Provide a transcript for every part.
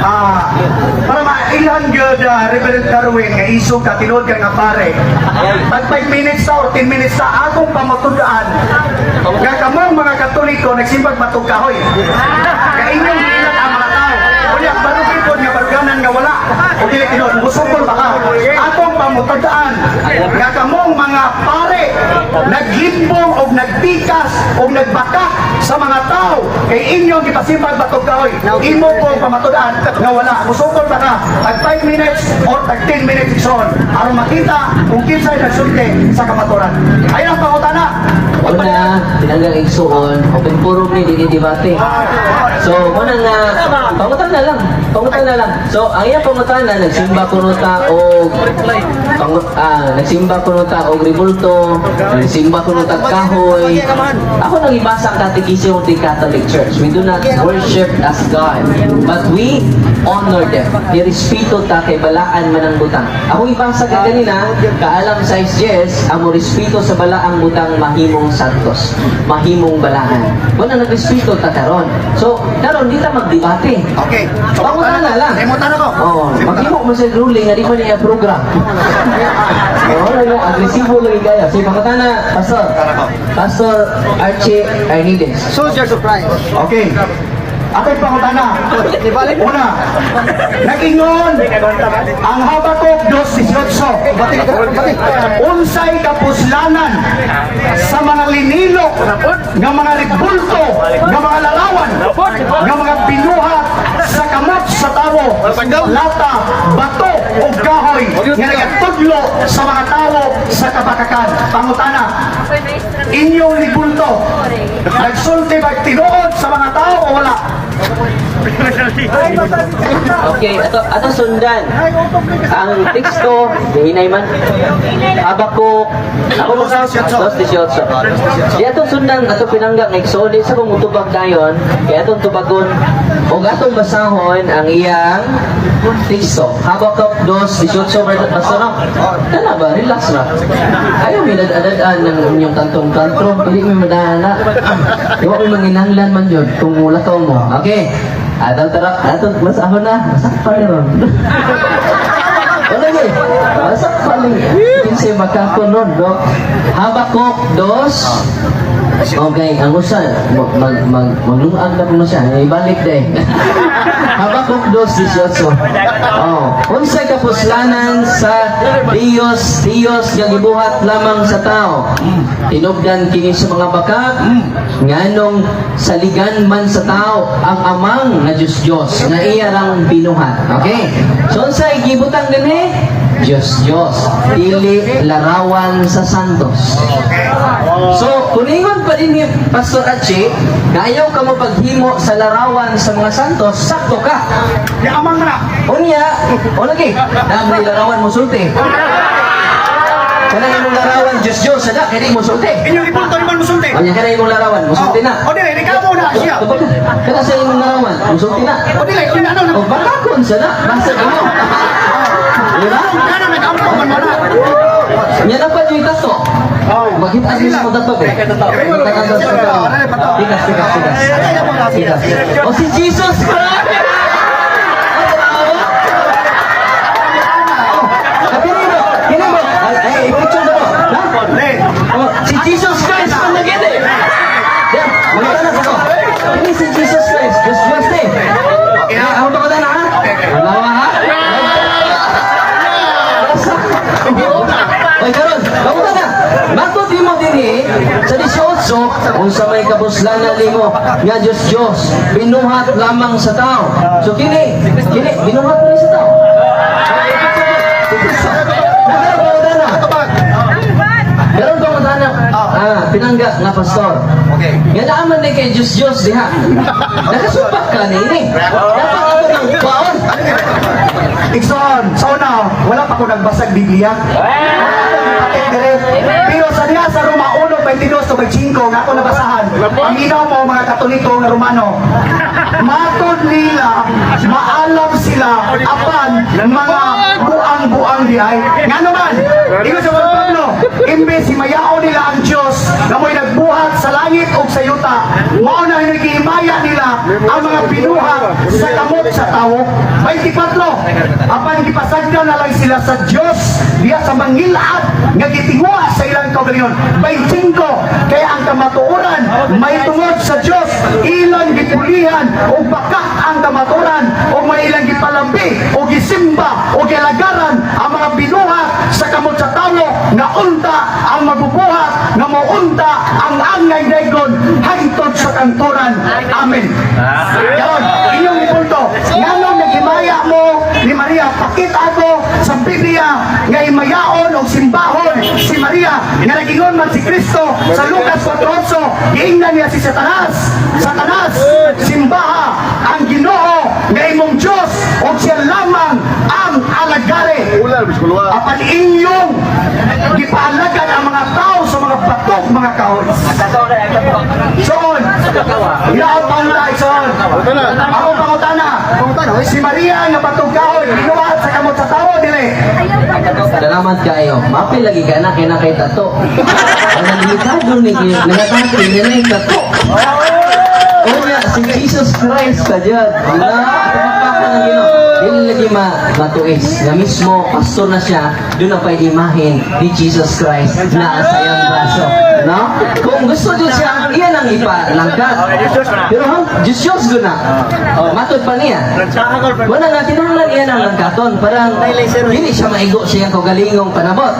Para mailan yun, Reverend Darwin, nga iso ka, tinod ka nga pare. Pag 5 minutes na or 10 minutes na akong pamatudaan, nga kamong mga Katoliko, nagsimbag matugkahoy. Kaya inyong ilan ang mga tao. Kaya barugin ko nga barganan nga wala. O dili tinod, musukol baka. Akong pamutadaan, nga kamong mga pare, naglimbong o nagpikas o nagbaka sa mga tao. Kay inyong ipasimbag matugkahoy. Imo ko pamatudaan nga wala. Musukol baka. Tag 5 minutes or tag 10 minutes ison. Aron makita kung kinsay nagsulti sa kamaturan. Ayun ang pangutana. Una, tinanggang igsuon, open forum ni dinidibate. So, muna nga, pangutan na lang. Pangutan na lang. So, ang iyang pangutan na, nagsimba kuno ta o nagsimba kuno ta og ribulto, nagsimba kuno ta kahoy. Ako nang ibasa ang katekismo ng Catholic Church. We do not worship as God, but we honor them. Irespeto ta kay balaan man ang butang. Ako ibasa ka ganina, kaalam sa SGS, ang respeto sa balaang butang mahimong santos, mahimong balaan. Wala nagrespeto ta karon. So, karon di ta magdebate. Okay. Pangutan na lang. Remotan ako. Oo. Maghimo mo sa ruling nga di pa niya program. Oo, ano, agresibo lang gaya. Sige, pangutan na, Pastor. Pastor Archie Arnides. Soldier surprise. Okay. Ako'y pangutana. Una, nag-ingon ang Habakuk 2:18. Unsay kapuslanan sa mga linilok nga mga ribulto, nga mga larawan, nga mga binuhat sa kamot sa tawo, lata, bato o kahoy nga nagatudlo sa mga tawo sa kabakakan. Pangutana, inyong ribulto, nagsulti ba tinuod sa mga tao o wala? Okay, ato sundan. Ang teksto, hinay man. Habakuk, ako mo sa 2:18. Di atong sundan, ato pinanggap ng iksoli sa kung utubag dayon, kaya atong tubagon, o atong basahon ang iyang teksto. Habakuk 2:18, basta no? Tala ba? Relax na. Ayaw may dadadaan ng inyong tantong-tantong, hindi may madala. Iwa may manginanglan man yun, kung mulakaw mo. Okay. Atong tarap, atong masahon na, masakpan na ron. Wala niya, masakpan niya. Kasi makakunon, no? Habakuk 2. Okay, ang usan, maglungag na po siya, ibalik din. Habakuk 2:18. Oh, unsay kapuslanan sa Diyos nga gibuhat lamang sa tao. Tinubdan kini sa mga baka, nganong saligan man sa tao ang amang nga Diyos nga iya rang binuhat. Okay? So unsay gibutang dinhi? Diyos, dili larawan sa santos. So, kuningon pa din ni Pastor Archie, na ayaw ka mo paghimo sa larawan sa mga santos, sakto ka. Amang na. Unya, o lagi, na may larawan mo sulti. Kana imong larawan, Diyos, sada, kaya di mo sulti. Inyong ribulto, inyong musulti. Unya, kana imong larawan, mo sulti na. O dili, ikaw mo na siya. Kana sa imong larawan, mo sulti na. O dili, ano na. O bakakon, sada, basta mo. Diba? Ano nag-ampo man mo na. Yan ang pa yung tato. Makita mo sa tato eh. Tikas. O si Jesus Christ! Kini mo? Ay, picture na mo. Si Jesus Christ ang nagin eh. Yan, makita na sa ko. Ini si Jesus Christ. Just eh. Ako ba ko na ha? Malawa ha? Ay, karon, bago na. Matod mo din sa 18, kung sa may kapuslanan nimo nga Diyos, binuhat lamang sa tao. So, kini, binuhat mo rin sa tao. Meron ba na? Pinangga nga pastor. Okay. Nga naaman na kay Diyos diha. Nakasupak ka na ini. Dapat ako ng baon. Ikson, sa una, wala pa ko nagbasag Biblia. Pero sa diha sa Roma 1:22 to 25 nga ako nabasahan. Ang inaw mo mga Katoliko nga Romano. Matod nila, maalam sila apan mga buang-buang diay. Nga naman, ikaw sa Juan Pablo, imbes si mayao nila ang Diyos na mo'y nagbuhat sa langit o sa yuta, mao na hinagihimaya nila ang mga binuhat sa kamot sa tao. 24. Apan gipasagdan na lang sila sa Dios diya sa mangilaad nga gitingwa sa ilang kaugalingon. 25. Kaya ang kamatuoran may tungod sa Dios, ilang gipulihan o bakat ang kamatuoran o may ilang gipalambi o gisimba o gilagaran ang mga binuhat sa kamot sa tao nga unta ang mabubuhat nga maunta ang angay daygon hangtod sa kantoran. Amen. Karon, inyong ipulto, nganong nagimaya mo ni Maria, pakita ako sa Biblia nga imayaon o simbahon si Maria nga nagingon man si Kristo sa Lucas 4:8, giingnan niya si Satanas. Satanas, simbaha ang Ginoo nga imong Dios o siya lamang ang alagari. Apan inyong gipaalagan ang mga tao sa mga batok, mga kahoy. Soon, ilaot pa nila, soon. Ako pangutana, si Maria nga batok kahoy, inuwaat sa kamot sa tao, dili. Salamat kayo. Mapil lagi ka na kay tato. Ang delikado ni nangatati nila yung tato. O nga, si Jesus Christ ka dyan. Tumapaka ng Ginoo. Dili lagi matuis. Na mismo, pastor na siya, doon na pa'y imahin ni Jesus Christ na sa iyang braso. No? Kung gusto nyo siya, iyan ang ipalangkat. Pero Diyos doon na. Matod pa niya. Wala nga, tinahanglan iyan ang langkaton. Parang, hindi siya maigo siya ang kaugalingong panabot.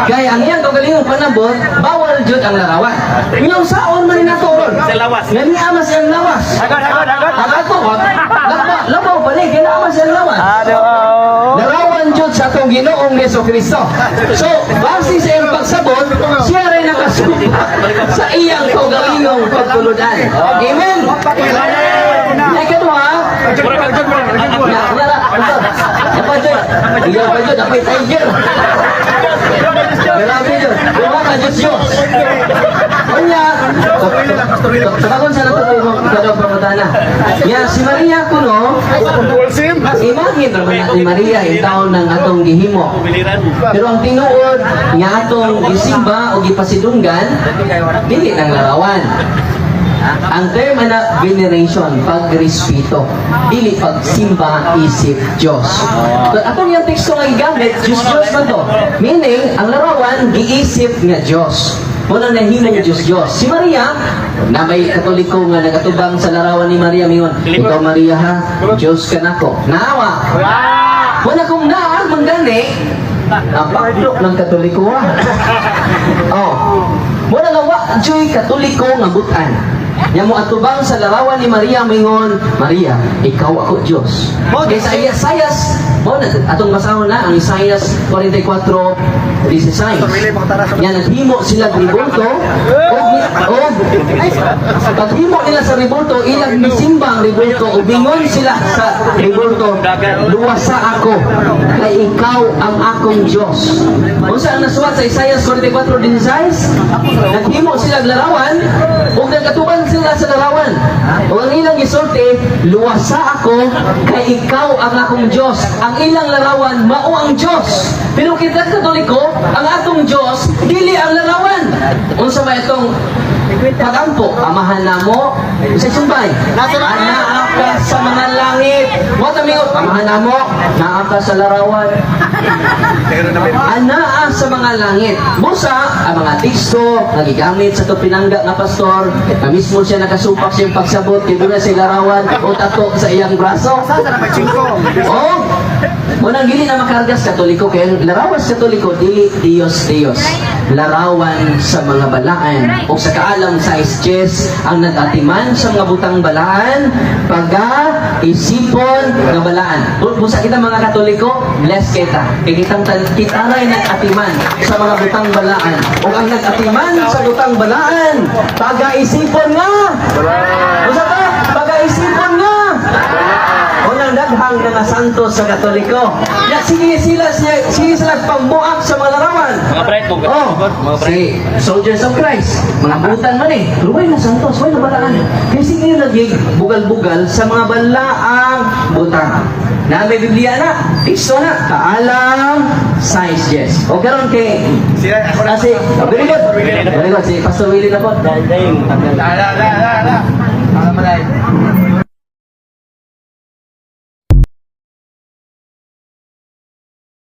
Kaya ang iyang kaugalingong panabot, bawal jud ang larawan. Yung saon man inaturon. Nga niya amas ang lawas. Agato, labaw pa ni, kinaamas ang lawas. Larawan jud sa atong Ginoong Yeso Kristo. So, base sa iyang pagsabot, siya rin nakasupa sa iyang kaugalingong pagtuludan. Amen? Ay, kadwa, apa Jod? Iya pa Jod, apa tiger? Grabe Jod. Diba ka Diyos Diyos? Kanya, takakon sa nato yung kadang pangutana. Ya, si Maria kuno, imagine naman natin Maria yung taon ng atong gihimo. Pero ang tinuod nga atong gisimba o gipasidunggan, dili nang larawan. Ang term na veneration, pagrespeto, dili pagsimba isip Diyos. But atong yung teksto nga gigamit, Diyos man to. Meaning, ang larawan, giisip nga Diyos. Muna nahimo Diyos. Si Maria, na may katoliko nga nagatubang sa larawan ni Maria, mingon, ikaw Maria ha, Diyos ka nako. Naawa. Muna kung naa, manggani, ang paklo ng katoliko ha. Oh. Muna nga wa, Diyo'y katoliko nga butan. Yang mo atubang sa larawan ni Maria mingon, Maria, ikaw ako Diyos. Isaias, atong masahon na ang Isaias 44:16. Yan naghimo sila ribulto o paghimo nila sa ribulto, ilang misimba ang ribulto o bingon sila sa ribulto, luwasa ako kay ikaw ang akong Diyos. Kung saan nasuwat sa Isaias 44:16, naghimo sila larawan o nagkatuban sila sa larawan. O ang ilang gisulti, luwasa ako kay ikaw ang akong Diyos. Ang ilang larawan, mao ang Diyos. Pero kita Katoliko, ang atong Diyos, dili ang larawan. Unsa ba itong pagampo? Amahan na mo sa sumbay. Anaa ka sa mga langit. Mo tamiyo, amahan na mo, naa ka sa larawan. Anaa sa mga langit. Musa, ang mga teksto nagigamit sa pinangga nga pastor, na mismo siya nakasupak siyang pagsabot, kaya na siya larawan o tato sa iyang braso. Oh, munang gili na makargas Katoliko, kaya larawas Katoliko, dili Dios. Larawan sa mga balaan o sa kaalam sa isjes ang nagatiman sa mga butang balaan isipon nga balaan. Busa kita mga Katoliko, bless kita. Kaya kita rin nagatiman sa mga butang balaan o ang nagatiman sa butang balaan isipon nga. Busa ka? Isipon nga. O nang daghang mga santos sa Katoliko. Sige sila pambuak sa mga larawan. Mga bright mo. Si Soldiers of Christ, mga butan man eh. Pero why na santos? Why na balaan? Kaya sige lagi bugal-bugal sa mga balaang butang. Na may Biblia na, teksto na, kaalam, science, yes. O karon kay, very good, si Pastor Willie na po.